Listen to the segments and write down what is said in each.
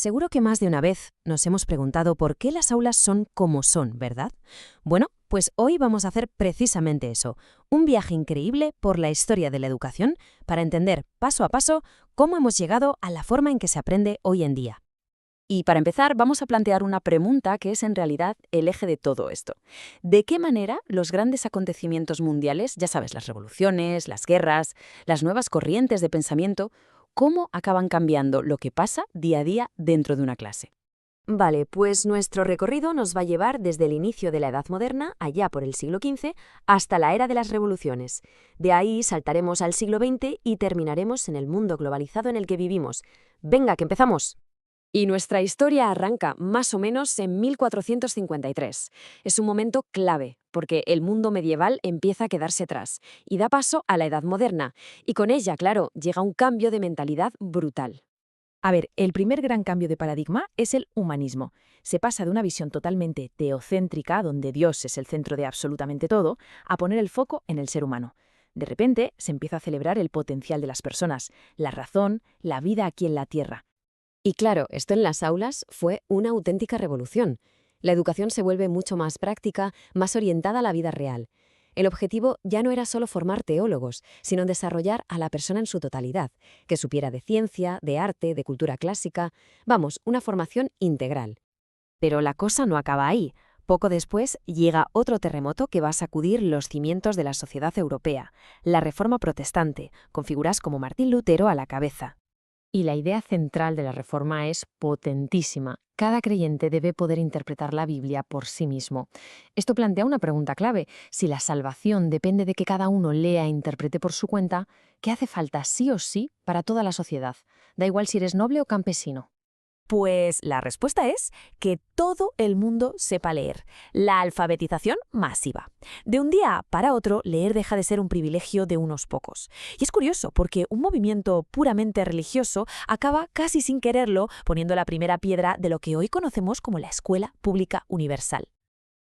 Seguro que más de una vez nos hemos preguntado por qué las aulas son como son, ¿verdad? Bueno, pues hoy vamos a hacer precisamente eso, un viaje increíble por la historia de la educación para entender paso a paso cómo hemos llegado a la forma en que se aprende hoy en día. Y para empezar, vamos a plantear una pregunta que es en realidad el eje de todo esto. ¿De qué manera los grandes acontecimientos mundiales, ya sabes, las revoluciones, las guerras, las nuevas corrientes de pensamiento, cómo acaban cambiando lo que pasa día a día dentro de una clase? Vale, pues nuestro recorrido nos va a llevar desde el inicio de la Edad Moderna, allá por el siglo XV, hasta la era de las revoluciones. De ahí saltaremos al siglo XX y terminaremos en el mundo globalizado en el que vivimos. Venga, que empezamos. Y nuestra historia arranca más o menos en 1453. Es un momento clave, porque el mundo medieval empieza a quedarse atrás y da paso a la Edad Moderna, y con ella, claro, llega un cambio de mentalidad brutal. A ver, el primer gran cambio de paradigma es el humanismo. Se pasa de una visión totalmente teocéntrica, donde Dios es el centro de absolutamente todo, a poner el foco en el ser humano. De repente, se empieza a celebrar el potencial de las personas, la razón, la vida aquí en la Tierra. Y claro, esto en las aulas fue una auténtica revolución. La educación se vuelve mucho más práctica, más orientada a la vida real. El objetivo ya no era solo formar teólogos, sino desarrollar a la persona en su totalidad, que supiera de ciencia, de arte, de cultura clásica, vamos, una formación integral. Pero la cosa no acaba ahí. Poco después llega otro terremoto que va a sacudir los cimientos de la sociedad europea, la Reforma Protestante, con figuras como Martín Lutero a la cabeza. Y la idea central de la reforma es potentísima. Cada creyente debe poder interpretar la Biblia por sí mismo. Esto plantea una pregunta clave. Si la salvación depende de que cada uno lea e interprete por su cuenta, ¿qué hace falta sí o sí para toda la sociedad? Da igual si eres noble o campesino. Pues la respuesta es que todo el mundo sepa leer. La alfabetización masiva. De un día para otro, leer deja de ser un privilegio de unos pocos. Y es curioso, porque un movimiento puramente religioso acaba casi sin quererlo poniendo la primera piedra de lo que hoy conocemos como la Escuela Pública Universal.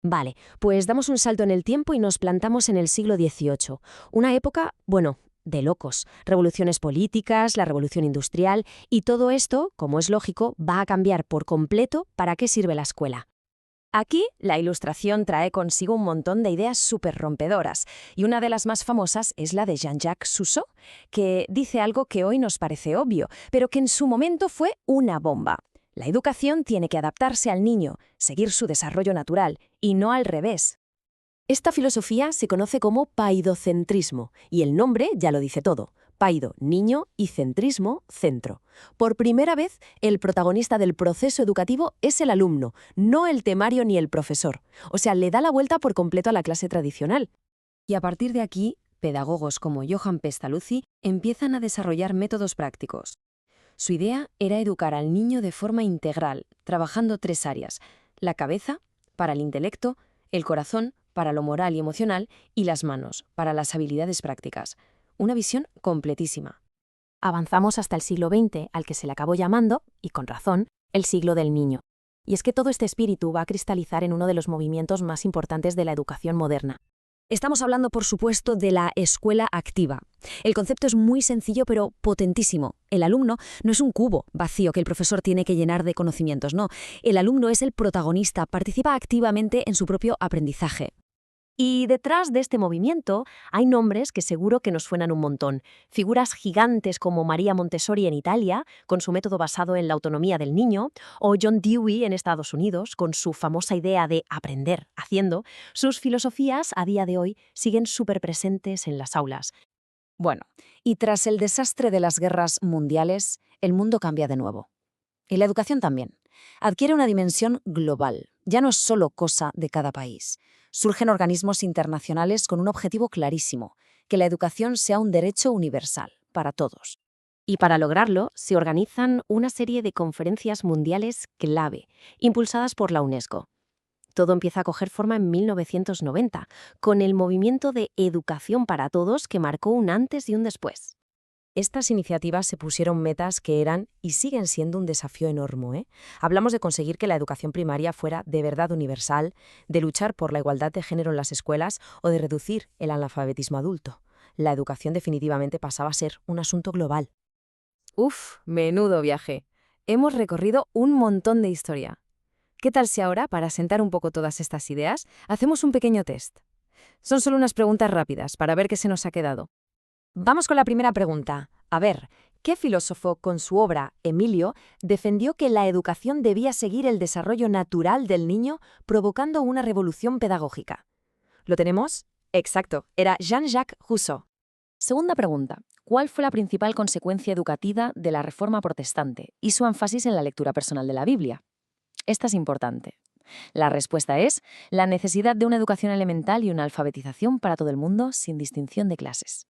Vale, pues damos un salto en el tiempo y nos plantamos en el siglo XVIII. Una época, bueno, de locos. Revoluciones políticas, la revolución industrial y todo esto, como es lógico, va a cambiar por completo para qué sirve la escuela. Aquí, la Ilustración trae consigo un montón de ideas súper rompedoras, y una de las más famosas es la de Jean-Jacques Rousseau, que dice algo que hoy nos parece obvio, pero que en su momento fue una bomba. La educación tiene que adaptarse al niño, seguir su desarrollo natural, y no al revés. Esta filosofía se conoce como paidocentrismo, y el nombre ya lo dice todo. Paido, niño, y centrismo, centro. Por primera vez, el protagonista del proceso educativo es el alumno, no el temario ni el profesor. O sea, le da la vuelta por completo a la clase tradicional. Y a partir de aquí, pedagogos como Johann Pestalozzi empiezan a desarrollar métodos prácticos. Su idea era educar al niño de forma integral, trabajando tres áreas: la cabeza, para el intelecto, el corazón, para lo moral y emocional, y las manos, para las habilidades prácticas. Una visión completísima. Avanzamos hasta el siglo XX, al que se le acabó llamando, y con razón, el siglo del niño. Y es que todo este espíritu va a cristalizar en uno de los movimientos más importantes de la educación moderna. Estamos hablando, por supuesto, de la escuela activa. El concepto es muy sencillo pero potentísimo. El alumno no es un cubo vacío que el profesor tiene que llenar de conocimientos, no. El alumno es el protagonista, participa activamente en su propio aprendizaje. Y detrás de este movimiento hay nombres que seguro que nos suenan un montón. Figuras gigantes como María Montessori en Italia, con su método basado en la autonomía del niño, o John Dewey en Estados Unidos, con su famosa idea de aprender haciendo. Sus filosofías a día de hoy siguen súper presentes en las aulas. Bueno, y tras el desastre de las guerras mundiales, el mundo cambia de nuevo. Y la educación también. Adquiere una dimensión global. Ya no es solo cosa de cada país. Surgen organismos internacionales con un objetivo clarísimo: que la educación sea un derecho universal, para todos. Y para lograrlo, se organizan una serie de conferencias mundiales clave, impulsadas por la UNESCO. Todo empieza a coger forma en 1990, con el movimiento de Educación para Todos que marcó un antes y un después. Estas iniciativas se pusieron metas que eran y siguen siendo un desafío enorme, ¿eh? Hablamos de conseguir que la educación primaria fuera de verdad universal, de luchar por la igualdad de género en las escuelas o de reducir el analfabetismo adulto. La educación definitivamente pasaba a ser un asunto global. Uf, menudo viaje. hemos recorrido un montón de historia. ¿Qué tal si ahora, para asentar un poco todas estas ideas, hacemos un pequeño test? Son solo unas preguntas rápidas para ver qué se nos ha quedado. Vamos con la primera pregunta. A ver, ¿qué filósofo, con su obra Emilio, defendió que la educación debía seguir el desarrollo natural del niño, provocando una revolución pedagógica? ¿Lo tenemos? Exacto, era Jean-Jacques Rousseau. Segunda pregunta. ¿Cuál fue la principal consecuencia educativa de la Reforma Protestante y su énfasis en la lectura personal de la Biblia? Esta es importante. La respuesta es la necesidad de una educación elemental y una alfabetización para todo el mundo sin distinción de clases.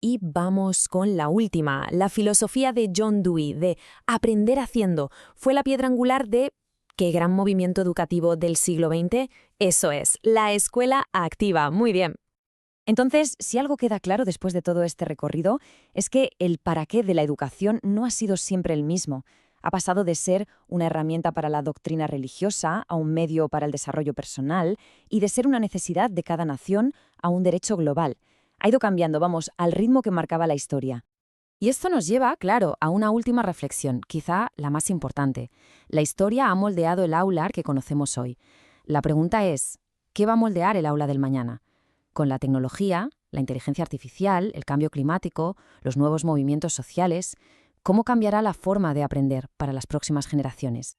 Y vamos con la última. La filosofía de John Dewey, de aprender haciendo, fue la piedra angular de ¿qué gran movimiento educativo del siglo XX? Eso es, la escuela activa. Muy bien. Entonces, si algo queda claro después de todo este recorrido, es que el para qué de la educación no ha sido siempre el mismo. Ha pasado de ser una herramienta para la doctrina religiosa a un medio para el desarrollo personal y de ser una necesidad de cada nación a un derecho global. Ha ido cambiando, vamos, al ritmo que marcaba la historia. Y esto nos lleva, claro, a una última reflexión, quizá la más importante. La historia ha moldeado el aula que conocemos hoy. La pregunta es, ¿qué va a moldear el aula del mañana? Con la tecnología, la inteligencia artificial, el cambio climático, los nuevos movimientos sociales, ¿cómo cambiará la forma de aprender para las próximas generaciones?